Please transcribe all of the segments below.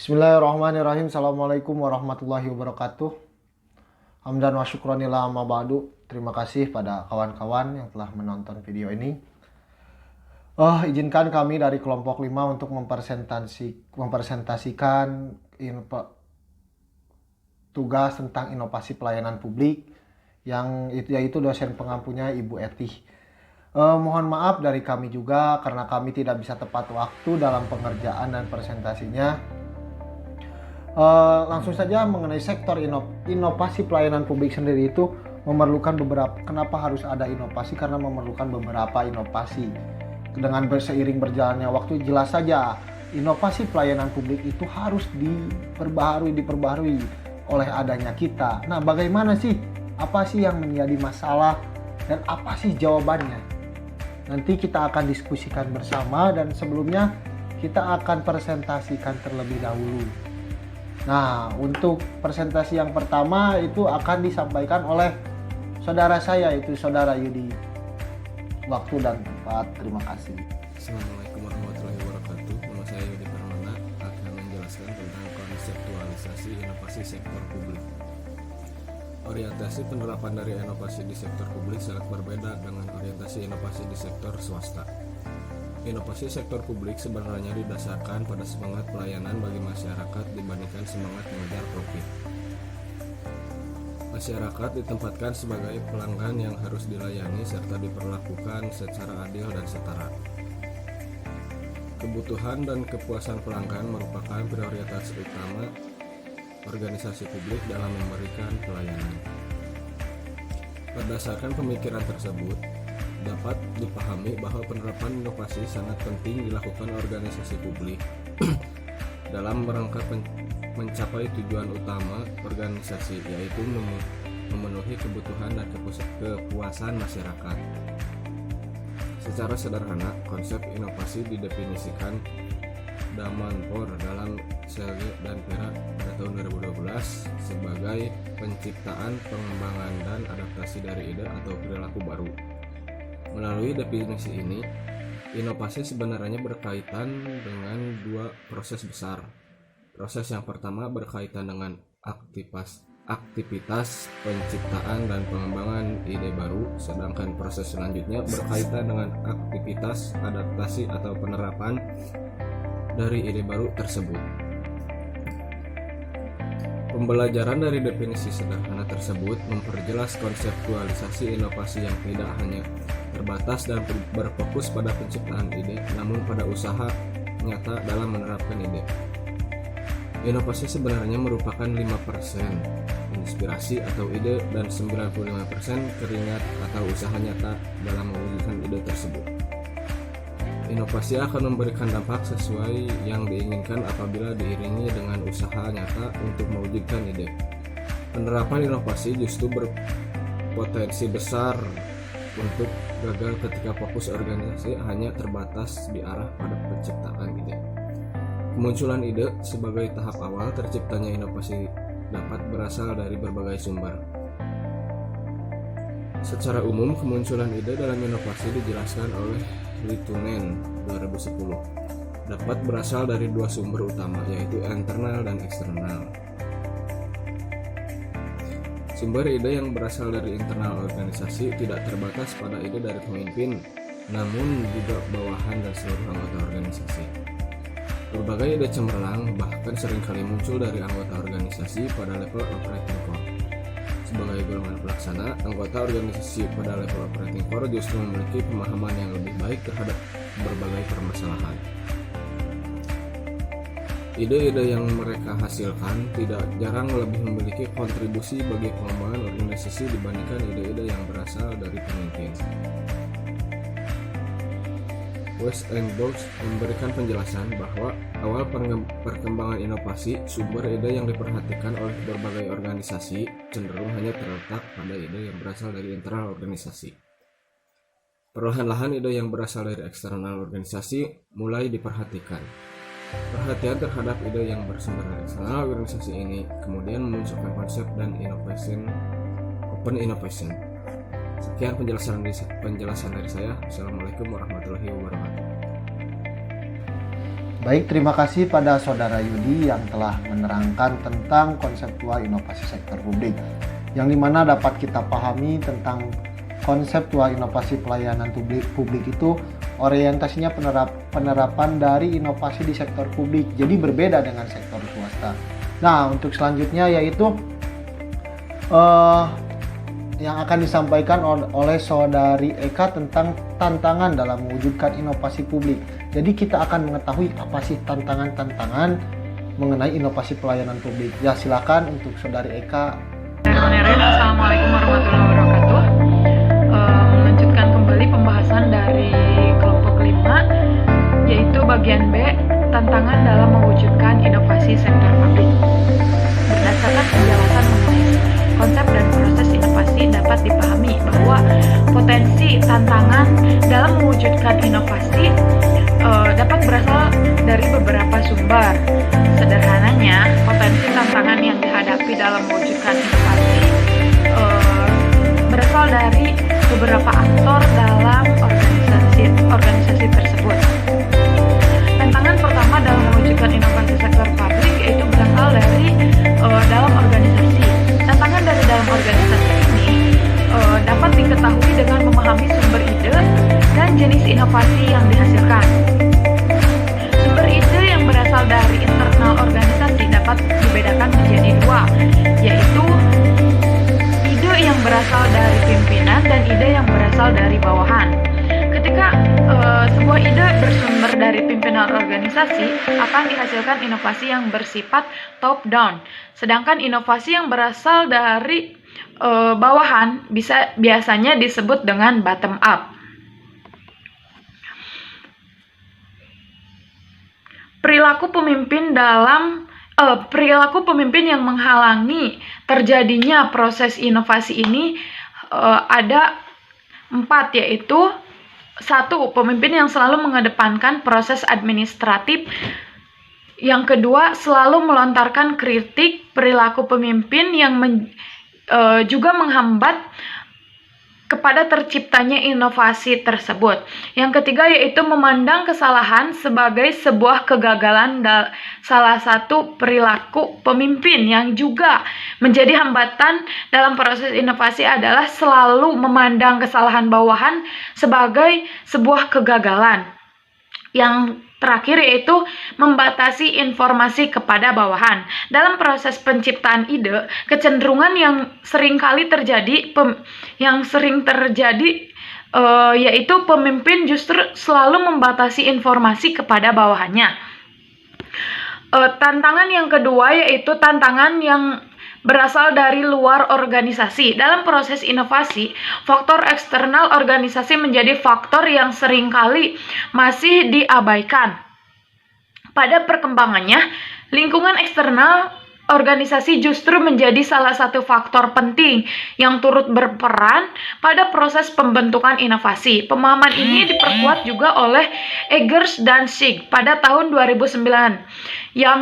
Bismillahirrahmanirrahim. Assalamualaikum warahmatullahi wabarakatuh. Hamdan wa syukranillah amma ba'du. Terima kasih pada kawan-kawan yang telah menonton video ini. Izinkan kami dari kelompok 5 untuk mempresentasikan tugas tentang inovasi pelayanan publik yaitu dosen pengampunya Ibu Eti. Mohon maaf dari kami juga karena kami tidak bisa tepat waktu dalam pengerjaan dan presentasinya. Langsung saja mengenai sektor inovasi pelayanan publik sendiri itu memerlukan kenapa harus ada inovasi, karena memerlukan beberapa inovasi. Dengan seiring berjalannya waktu, jelas saja inovasi pelayanan publik itu harus diperbaharui oleh adanya kita. Nah, bagaimana sih? Apa sih yang menjadi masalah dan apa sih jawabannya? Nanti kita akan diskusikan bersama, dan sebelumnya kita akan presentasikan terlebih dahulu. Nah, untuk presentasi yang pertama itu akan disampaikan oleh saudara saya, yaitu saudara Yudi. Waktu dan tempat, terima kasih. Assalamualaikum warahmatullahi wabarakatuh. Nama saya Yudi Permana akan menjelaskan tentang konseptualisasi inovasi sektor publik. Orientasi penerapan dari inovasi di sektor publik sangat berbeda dengan orientasi inovasi di sektor swasta. Inovasi sektor publik sebenarnya didasarkan pada semangat pelayanan bagi masyarakat dibandingkan semangat mengejar profit. Masyarakat ditempatkan sebagai pelanggan yang harus dilayani serta diperlakukan secara adil dan setara. Kebutuhan dan kepuasan pelanggan merupakan prioritas utama organisasi publik dalam memberikan pelayanan. Berdasarkan pemikiran tersebut, dapat dipahami bahwa penerapan inovasi sangat penting dilakukan organisasi publik dalam rangka mencapai tujuan utama organisasi, yaitu memenuhi kebutuhan dan kepuasan masyarakat. Secara sederhana, konsep inovasi didefinisikan Damanpor dalam Selge dan Perak pada tahun 2012 sebagai penciptaan, pengembangan, dan adaptasi dari ide atau perilaku baru. Melalui definisi ini, inovasi sebenarnya berkaitan dengan dua proses besar. Proses yang pertama berkaitan dengan aktivitas penciptaan dan pengembangan ide baru, sedangkan proses selanjutnya berkaitan dengan aktivitas adaptasi atau penerapan dari ide baru tersebut. Pembelajaran dari definisi sederhana tersebut memperjelas konseptualisasi inovasi yang tidak hanya terbatas dan berfokus pada penciptaan ide, namun pada usaha nyata dalam menerapkan ide. Inovasi sebenarnya merupakan 5% inspirasi atau ide dan 95% keringat atau usaha nyata dalam mewujudkan ide tersebut. Inovasi akan memberikan dampak sesuai yang diinginkan apabila diiringi dengan usaha nyata untuk mewujudkan ide. Penerapan inovasi justru berpotensi besar untuk gagal ketika fokus organisasi hanya terbatas di arah pada penciptaan ide. Kemunculan ide sebagai tahap awal terciptanya inovasi dapat berasal dari berbagai sumber. Secara umum, kemunculan ide dalam inovasi dijelaskan oleh Litunen 2010 dapat berasal dari dua sumber utama, yaitu internal dan eksternal. Sumber ide yang berasal dari internal organisasi tidak terbatas pada ide dari pemimpin, namun juga bawahan dan seluruh anggota organisasi. Berbagai ide cemerlang bahkan seringkali muncul dari anggota organisasi pada level operating core. Sebagai golongan pelaksana, anggota organisasi pada level operating core justru memiliki pemahaman yang lebih baik terhadap berbagai permasalahan. Ide-ide yang mereka hasilkan tidak jarang lebih memiliki kontribusi bagi pengembangan organisasi dibandingkan ide-ide yang berasal dari pemimpin. West and Box memberikan penjelasan bahwa awal perkembangan inovasi, sumber ide yang diperhatikan oleh berbagai organisasi cenderung hanya terletak pada ide yang berasal dari internal organisasi. Perlahan-lahan ide yang berasal dari eksternal organisasi mulai diperhatikan. Perhatian terhadap ide yang bersumber dari eksternal organisasi ini kemudian memunculkan konsep dan open innovation. Sekian penjelasan dari saya. Assalamualaikum warahmatullahi wabarakatuh. Baik, terima kasih pada Saudara Yudi yang telah menerangkan tentang konseptual inovasi sektor publik, yang dimana dapat kita pahami tentang konseptual inovasi pelayanan publik itu orientasinya penerapan dari inovasi di sektor publik, jadi berbeda dengan sektor swasta. Nah, untuk selanjutnya yaitu yang akan disampaikan oleh Saudari Eka tentang tantangan dalam mewujudkan inovasi publik. Jadi kita akan mengetahui apa sih tantangan-tantangan mengenai inovasi pelayanan publik. Ya, silakan untuk Saudari Eka. Assalamualaikum warahmatullahi wabarakatuh. Melanjutkan kembali pembahasan dari kelompok 5, yaitu bagian B, tantangan dalam mewujudkan inovasi sektor publik. Berdasarkan penjelasan mengenai konsep dan proses inovasi, dapat dipahami bahwa potensi tantangan dalam mewujudkan inovasi dapat berasal dari beberapa sumber. Sederhananya, potensi tantangan yang dihadapi dalam mewujudkan inovasi berasal dari beberapa aktor dalam organisasi tersebut. Tantangan pertama dalam mewujudkan inovasi sektor publik yaitu berasal dari dalam organisasi. Tantangan dari dalam organisasi ini dapat diketahui dengan memahami sumber ide dan jenis inovasi yang dihasilkan. Sumber ide yang berasal dari internal organisasi dapat dibedakan menjadi dua, yaitu ide yang berasal dari pimpinan dan ide yang berasal dari bawahan. Ketika sebuah ide bersumber dari pimpinan organisasi, akan dihasilkan inovasi yang bersifat top down. Sedangkan inovasi yang berasal dari bawahan biasanya disebut dengan bottom up. Perilaku pemimpin yang menghalangi terjadinya proses inovasi ini ada 4, yaitu 1. Pemimpin yang selalu mengedepankan proses administratif. Yang kedua, selalu melontarkan kritik. Perilaku pemimpin yang juga menghambat kepada terciptanya inovasi tersebut. Yang ketiga yaitu memandang kesalahan sebagai sebuah kegagalan. Salah satu perilaku pemimpin yang juga menjadi hambatan dalam proses inovasi adalah selalu memandang kesalahan bawahan sebagai sebuah kegagalan. Yang terakhir yaitu membatasi informasi kepada bawahan. Dalam proses penciptaan ide, kecenderungan yang sering terjadi yaitu pemimpin justru selalu membatasi informasi kepada bawahannya. Tantangan yang kedua yaitu tantangan yang berasal dari luar organisasi. Dalam proses inovasi, faktor eksternal organisasi menjadi faktor yang seringkali masih diabaikan. Pada perkembangannya, lingkungan eksternal organisasi justru menjadi salah satu faktor penting yang turut berperan pada proses pembentukan inovasi. Pemahaman ini diperkuat juga oleh Eggers dan Sig pada tahun 2009 yang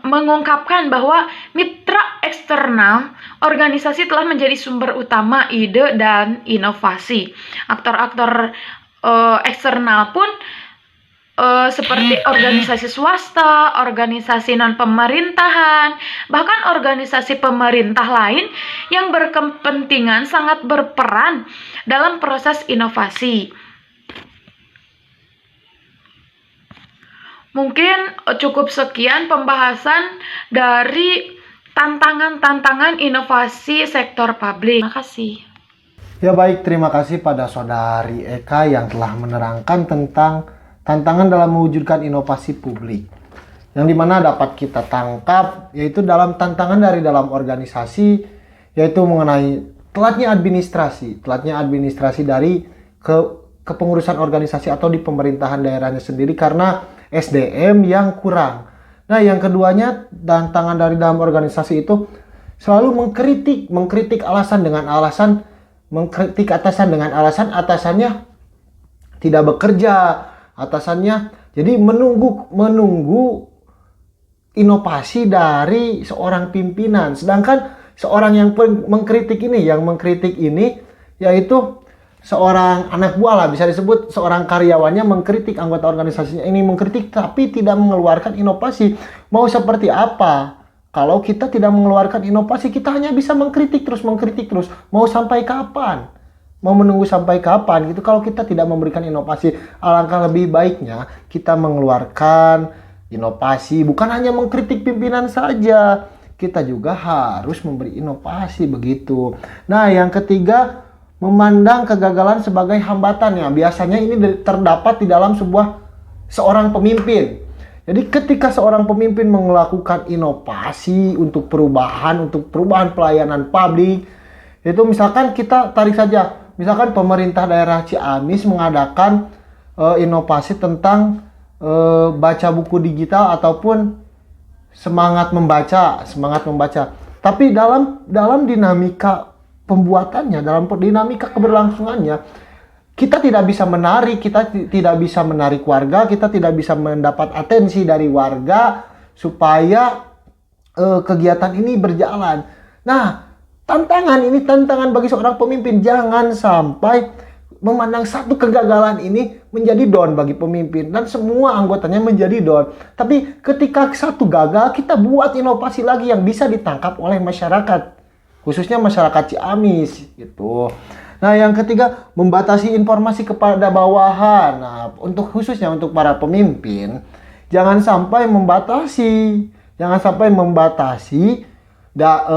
mengungkapkan bahwa mitra eksternal organisasi telah menjadi sumber utama ide dan inovasi. Aktor-aktor eksternal pun seperti organisasi swasta, organisasi non-pemerintahan, bahkan organisasi pemerintah lain yang berkepentingan sangat berperan dalam proses inovasi. Mungkin cukup sekian pembahasan dari tantangan-tantangan inovasi sektor publik. Terima kasih. Ya baik, terima kasih pada Saudari Eka yang telah menerangkan tentang tantangan dalam mewujudkan inovasi publik, yang dimana dapat kita tangkap yaitu dalam tantangan dari dalam organisasi, yaitu mengenai telatnya administrasi dari kepengurusan organisasi atau di pemerintahan daerahnya sendiri karena SDM yang kurang. Nah, yang keduanya tantangan dari dalam organisasi itu selalu mengkritik atasan dengan alasan atasannya tidak bekerja, atasannya jadi menunggu inovasi dari seorang pimpinan. Sedangkan seorang yang mengkritik ini yaitu seorang anak buah lah, bisa disebut seorang karyawannya mengkritik anggota organisasinya ini, mengkritik tapi tidak mengeluarkan inovasi. Mau seperti apa? Kalau kita tidak mengeluarkan inovasi, kita hanya bisa mengkritik terus. Mau sampai kapan? Mau menunggu sampai kapan gitu kalau kita tidak memberikan inovasi? Alangkah lebih baiknya kita mengeluarkan inovasi, bukan hanya mengkritik pimpinan saja. Kita juga harus memberi inovasi begitu. Nah, yang ketiga, memandang kegagalan sebagai hambatan ya. Biasanya ini terdapat di dalam seorang pemimpin. Jadi ketika seorang pemimpin melakukan inovasi untuk perubahan pelayanan publik, itu misalkan kita tarik saja, misalkan pemerintah daerah Ciamis mengadakan inovasi tentang baca buku digital ataupun semangat membaca. Tapi dalam dinamika pembuatannya, dalam dinamika keberlangsungannya, kita tidak bisa menarik warga, kita tidak bisa mendapat atensi dari warga supaya kegiatan ini berjalan. Nah, tantangan bagi seorang pemimpin, jangan sampai memandang satu kegagalan ini menjadi down bagi pemimpin dan semua anggotanya menjadi down. Tapi ketika satu gagal, kita buat inovasi lagi yang bisa ditangkap oleh masyarakat, khususnya masyarakat Ciamis gitu. Nah, yang ketiga, membatasi informasi kepada bawahan. Nah, khususnya untuk para pemimpin, jangan sampai membatasi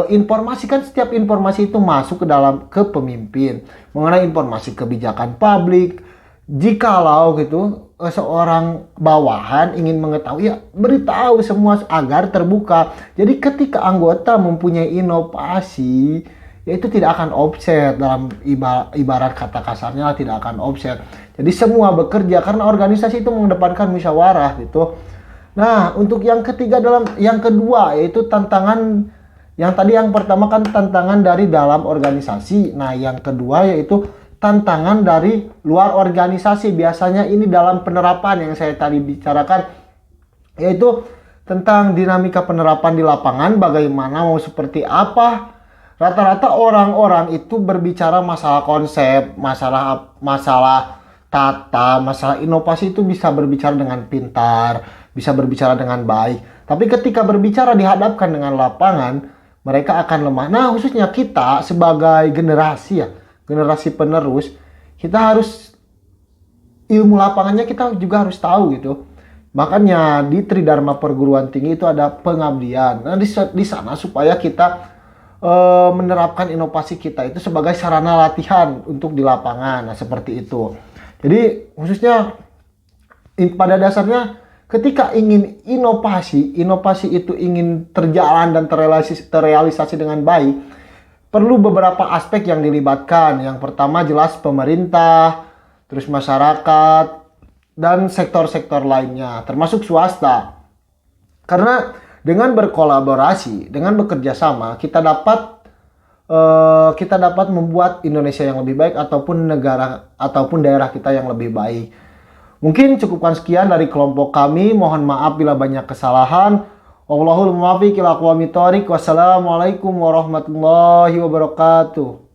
informasikan setiap informasi itu masuk ke pemimpin mengenai informasi kebijakan publik. Jikalau gitu seorang bawahan ingin mengetahui, ya beritahu semua agar terbuka. Jadi ketika anggota mempunyai inovasi, ya itu tidak akan offset, dalam ibarat kata kasarnya tidak akan offset. Jadi semua bekerja karena organisasi itu mengedepankan musyawarah gitu. Nah, untuk yang kedua yaitu tantangan. Yang pertama kan tantangan dari dalam organisasi. Nah, yang kedua yaitu tantangan dari luar organisasi. Biasanya ini dalam penerapan yang saya tadi bicarakan, yaitu tentang dinamika penerapan di lapangan, bagaimana mau seperti apa. Rata-rata orang-orang itu berbicara masalah konsep, masalah tata, masalah inovasi itu bisa berbicara dengan pintar, bisa berbicara dengan baik. Tapi ketika berbicara dihadapkan dengan lapangan, mereka akan lemah. Nah, khususnya kita sebagai generasi penerus, kita harus ilmu lapangannya kita juga harus tahu gitu. Makanya di Tridharma Perguruan Tinggi itu ada pengabdian. Nah, di sana supaya kita menerapkan inovasi kita itu sebagai sarana latihan untuk di lapangan. Nah, seperti itu. Jadi khususnya pada dasarnya ketika ingin inovasi itu ingin terjalan dan terrealisasi dengan baik, perlu beberapa aspek yang dilibatkan. Yang pertama jelas pemerintah, terus masyarakat, dan sektor-sektor lainnya, termasuk swasta. Karena dengan berkolaborasi, dengan bekerja sama, kita dapat membuat Indonesia yang lebih baik ataupun negara ataupun daerah kita yang lebih baik. Mungkin cukupkan sekian dari kelompok kami. Mohon maaf bila banyak kesalahan. Wallahul muwaffiq ila aqwamit thoriq. Wassalamualaikum warahmatullahi wabarakatuh.